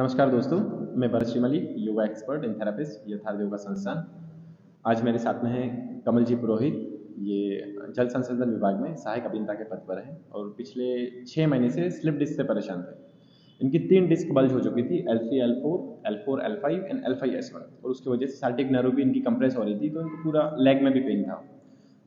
नमस्कार दोस्तों, मैं Bharat Shrimali, yoga expert and therapist, Yatharth yoga संस्थान। आज मेरे साथ में हैं कमल जी पुरोहित। ये जल संसाधन विभाग में सहायक अभियंता के पद पर हैं और पिछले 6 महीने से स्लिप डिस्क से परेशान थे। इनकी 3 डिस्क बल्ज हो चुकी थी, L3, L4, L5 and L5S1, और उसकी वजह से सार्टिक नर्व भी इनकी कंप्रेस हो रही थी, तो इनको पूरा लेग में भी पेन था।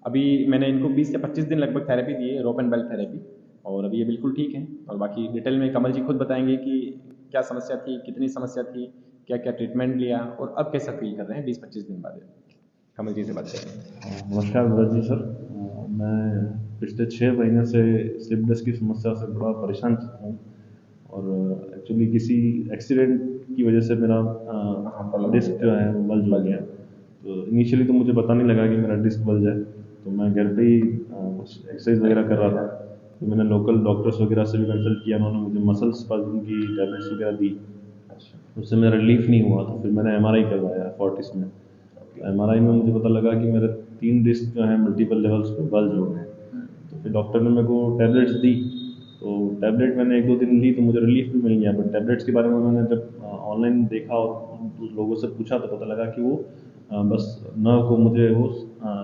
अभी मैंने इनको 20 से 25 दिन लगभग थेरेपी दी है, रोप एंड बेल्ट थेरेपी, और अभी ये बिल्कुल ठीक है। और बाकी डिटेल में कमल जी खुद बताएंगे कि क्या समस्या थी, कितनी समस्या थी, क्या क्या ट्रीटमेंट लिया और अब कैसा फील कर रहे हैं 20-25 दिन बाद। कमल जी से बात करें। नमस्कार भरत जी सर। मैं पिछले 6 महीने से स्लिप डिस्क की समस्या से बड़ा परेशान हूँ और एक्चुअली किसी एक्सीडेंट की वजह से मेरा डिस्क जो है वो बल्ज हो गया। तो इनिशियली तो मुझे पता नहीं लगा कि मेरा डिस्क बल्ज है, तो मैं घर पे ही कुछ एक्सरसाइज वगैरह कर रहा था। तो मैंने लोकल डॉक्टर्स वगैरह से भी कंसल्ट किया, उन्होंने मुझे मसल्स स्पाज्म की टैबलेट्स वगैरह दी। उससे मेरा रिलीफ नहीं हुआ, तो फिर मैंने एमआरआई करवाया फोर्टिस में। एमआरआई में मुझे पता लगा कि मेरे 3 डिस्क जो हैं मल्टीपल लेवल्स पे बल्ज हो गए। तो फिर डॉक्टर ने मेरे को टैबलेट्स दी, तो टैबलेट मैंने 1-2 दिन ली तो मुझे रिलीफ भी मिल गया। बट टैबलेट्स के बारे में मैंने जब ऑनलाइन देखा और लोगों से पूछा तो पता लगा कि वो बस नर्व को मुझे वो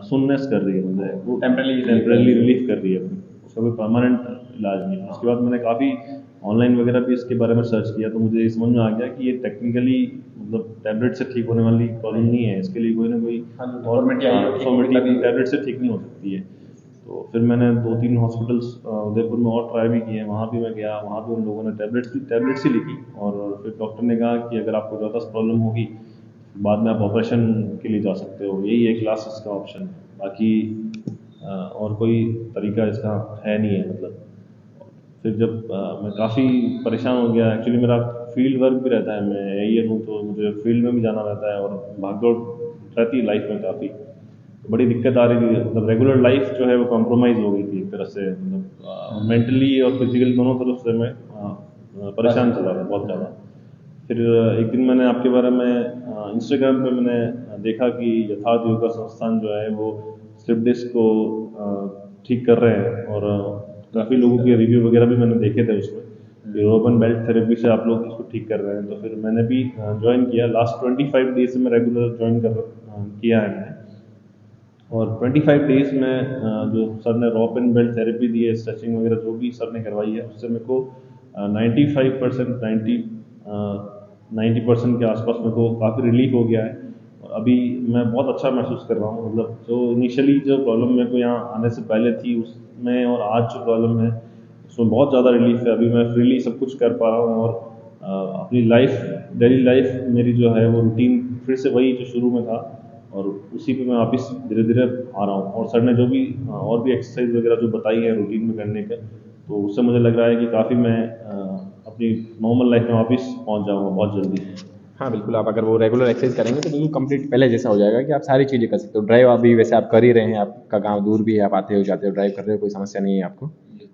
सुननेस कर रही है, मुझे वो टेम्परेली रिलीफ कर रही है, उसका कोई परमानेंट इलाज नहीं है। उसके बाद मैंने काफ़ी ऑनलाइन वगैरह भी इसके बारे में सर्च किया, तो मुझे समझ में आ गया कि ये टेक्निकली मतलब टैबलेट से ठीक होने वाली प्रॉब्लम नहीं है, इसके लिए कोई ना कोई फॉर्मेटिव टैबलेट से ठीक नहीं हो सकती है। तो फिर मैंने 2-3 हॉस्पिटल्स उदयपुर में और ट्राई भी किए, वहाँ भी मैं गया, वहाँ भी उन लोगों ने टैबलेट्स ही लिखी, और फिर डॉक्टर ने कहा कि अगर आपको ज़्यादा प्रॉब्लम होगी बाद में आप ऑपरेशन के लिए जा सकते हो, यही एक लास्ट इसका ऑप्शन है, बाकी और कोई तरीका इसका है नहीं है। मतलब फिर जब मैं काफ़ी परेशान हो गया, एक्चुअली मेरा फील्ड वर्क भी रहता है, मैं एआईएन हूँ, तो मुझे फील्ड में भी जाना रहता है और भागदौड़ रहती है लाइफ में काफ़ी। तो बड़ी दिक्कत आ रही थी, मतलब रेगुलर लाइफ जो है वो कॉम्प्रोमाइज़ हो गई थी एक तरह से, मतलब मेंटली और फिजिकली दोनों तरफ से मैं परेशान चला था बहुत ज़्यादा। फिर एक दिन मैंने आपके बारे में इंस्टाग्राम पे मैंने देखा कि यथार्थ योगा संस्थान जो है वो स्लिप डिस्क को ठीक कर रहे हैं, और काफ़ी लोगों के रिव्यू वगैरह भी मैंने देखे थे उसमें कि रोप एंड बेल्ट थेरेपी से आप लोग इसको ठीक कर रहे हैं। तो फिर मैंने भी ज्वाइन किया। लास्ट 25 डेज से मैं रेगुलर ज्वाइन किया है मैंने, और 25 डेज में जो सर ने रॉप एंड बेल्ट थेरेपी दी है, स्ट्रेचिंग वगैरह जो भी सर ने करवाई है, उससे मेरे को 95% 90% के आसपास मेरे को काफ़ी रिलीफ हो गया है। और अभी मैं बहुत अच्छा महसूस कर रहा हूँ। मतलब जो इनिशियली जो प्रॉब्लम मेरे को यहाँ आने से पहले थी उसमें और आज जो प्रॉब्लम है उसमें बहुत ज़्यादा रिलीफ है। अभी मैं फ्रीली सब कुछ कर पा रहा हूँ, और अपनी डेली लाइफ मेरी जो है वो रूटीन फिर से वही जो शुरू में था, और उसी पे मैं वापस धीरे धीरे आ रहा हूँ। और सर ने जो भी और भी एक्सरसाइज वगैरह जो बताई है रूटीन में करने के, तो उससे मुझे लग रहा है कि काफ़ी मैं अपनी नॉर्मल लाइफ में वापस पहुँच जाऊँगा बहुत जल्दी। हाँ बिल्कुल, आप अगर वो रेगुलर एक्सरसाइज करेंगे तो बिल्कुल कंप्लीट पहले जैसा हो जाएगा कि आप सारी चीज़ें कर सकते हो। ड्राइव अभी वैसे आप कर ही रहे हैं, आपका गांव दूर भी है, आप आते हो जाते हो, ड्राइव कर रहे हो, कोई समस्या नहीं है आपको।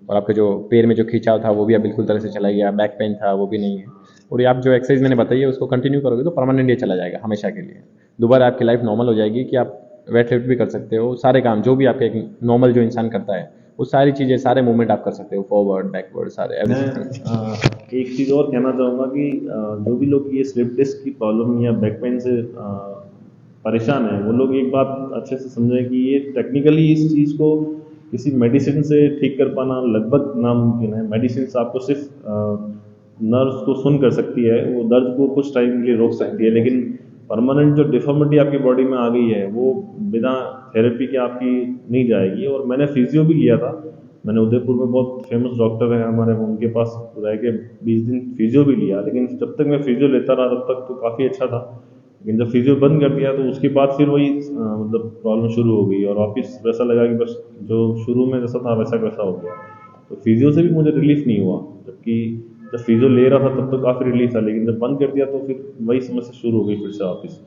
और आपके जो पैर में जो खिंचाव था वो भी अब बिल्कुल तरह से चला गया, बैक पेन था वो भी नहीं है। और ये आप जो एक्सरसाइज मैंने बताई है उसको कंटिन्यू करोगे तो परमानेंट ये चला जाएगा हमेशा के लिए। दोबारा आपकी लाइफ नॉर्मल हो जाएगी कि आप वेट लिफ्ट भी कर सकते हो, सारे काम जो भी आपके एक नॉर्मल जो इंसान करता है वो सारी चीज़ें, सारे मूवमेंट आप कर सकते हो, फॉरवर्ड बैकवर्ड सारे मैं एवरीथिंग। एक चीज़ और कहना चाहूँगा कि जो भी लोग ये स्लिप डिस्क की प्रॉब्लम या बैक पेन से परेशान है, वो लोग एक बात अच्छे से समझें कि ये टेक्निकली इस चीज़ को किसी मेडिसिन से ठीक कर पाना लगभग नामुमकिन है। मेडिसिन आपको सिर्फ नर्व्स को सुन कर सकती है, वो दर्द को कुछ टाइम के लिए रोक सकती है, लेकिन परमानेंट जो डिफॉर्मिटी आपकी बॉडी में आ गई है वो बिना थेरेपी के आपकी नहीं जाएगी। और मैंने फिजियो भी लिया था, मैंने उदयपुर में बहुत फेमस डॉक्टर हैं हमारे, उनके पास रह के 20 दिन फिजियो भी लिया, लेकिन जब तक मैं फिजियो लेता रहा तब तक तो काफ़ी अच्छा था। लेकिन जब फिजियो बंद कर दिया तो उसके बाद फिर वही मतलब प्रॉब्लम शुरू हो गई, और वापस वैसा लगा कि बस जो शुरू में जैसा था वैसा वैसा हो गया। तो फिजियो से भी मुझे रिलीफ नहीं हुआ, जबकि जब फिजियो ले रहा था तब तो काफ़ी रिलीफ था, लेकिन जब बंद कर दिया तो फिर वही समस्या शुरू हो गई फिर से वापस।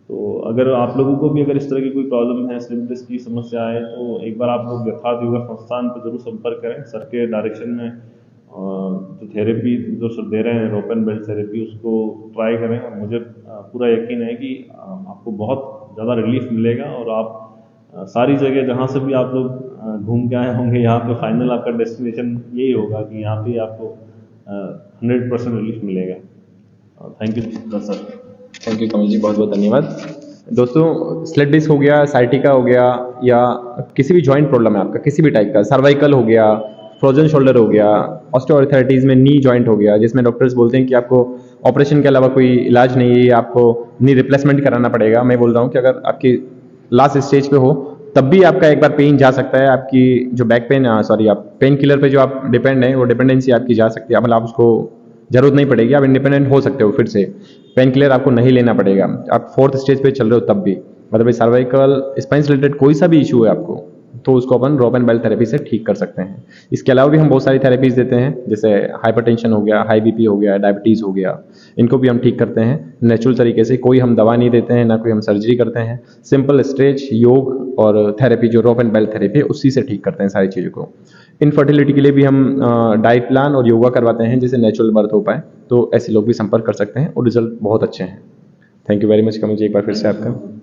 तो अगर आप लोगों को भी अगर इस तरह की कोई प्रॉब्लम है, स्लिप डिस्क की समस्या है, तो एक बार आप लोग यथार्थ योगा संस्थान पर जरूर संपर्क करें। सर के डायरेक्शन में जो थेरेपी जो सर दे रहे हैं रोप एंड बेल्ट थेरेपी, उसको ट्राई करें, और मुझे पूरा यकीन है कि आपको बहुत ज़्यादा रिलीफ मिलेगा। और आप सारी जगह जहाँ से भी आप लोग घूम के आए होंगे, यहाँ पे फाइनल आपका डेस्टिनेशन यही होगा कि यहाँ पे आपको 100% रिलीफ मिलेगा। Thank you sir. Thank you Kamal ji, बहुत बहुत धन्यवाद। दोस्तों, स्लिप डिस्क हो गया, साइटिका हो गया, या किसी भी जॉइंट प्रॉब्लम है आपका, किसी भी टाइप का, सर्वाइकल हो गया, फ्रोजन शोल्डर हो गया, ऑस्टियोआर्थराइटिस में नी जॉइंट हो गया, जिसमें डॉक्टर्स बोलते हैं कि आपको ऑपरेशन के अलावा कोई इलाज नहीं है, आपको नी रिप्लेसमेंट कराना पड़ेगा। मैं बोल रहा हूँ कि अगर आपकी लास्ट स्टेज पे हो तब भी आपका एक बार पेन जा सकता है। आपकी जो बैक पेन, सॉरी, आप पेन किलर पे जो आप डिपेंड है, वो डिपेंडेंसी आपकी जा सकती है। मतलब आप उसको जरूरत नहीं पड़ेगी, आप इंडिपेंडेंट हो सकते हो फिर से, पेन किलर आपको नहीं लेना पड़ेगा। आप 4th स्टेज पे चल रहे हो तब भी, मतलब सर्वाइकल स्पाइन से रिलेटेड कोई सा भी इशू है आपको, तो उसको अपन रोप एंड बेल्ट थेरेपी से ठीक कर सकते हैं। इसके अलावा भी हम बहुत सारी थेरेपीज देते हैं, जैसे हाइपरटेंशन हो गया, हाई बीपी हो गया, डायबिटीज़ हो गया, इनको भी हम ठीक करते हैं नेचुरल तरीके से। कोई हम दवा नहीं देते हैं, ना कोई हम सर्जरी करते हैं। सिंपल स्ट्रेच, योग और थेरेपी जो रोप एंड बेल्ट थेरेपी है, उसी से ठीक करते हैं सारी चीज़ों को। इनफर्टिलिटी के लिए भी हम डाइट प्लान और योगा करवाते हैं, जिससे नेचुरल बर्थ हो पाए। तो ऐसे लोग भी संपर्क कर सकते हैं और रिजल्ट बहुत अच्छे हैं। थैंक यू वेरी मच कमल जी, एक बार फिर से आपका।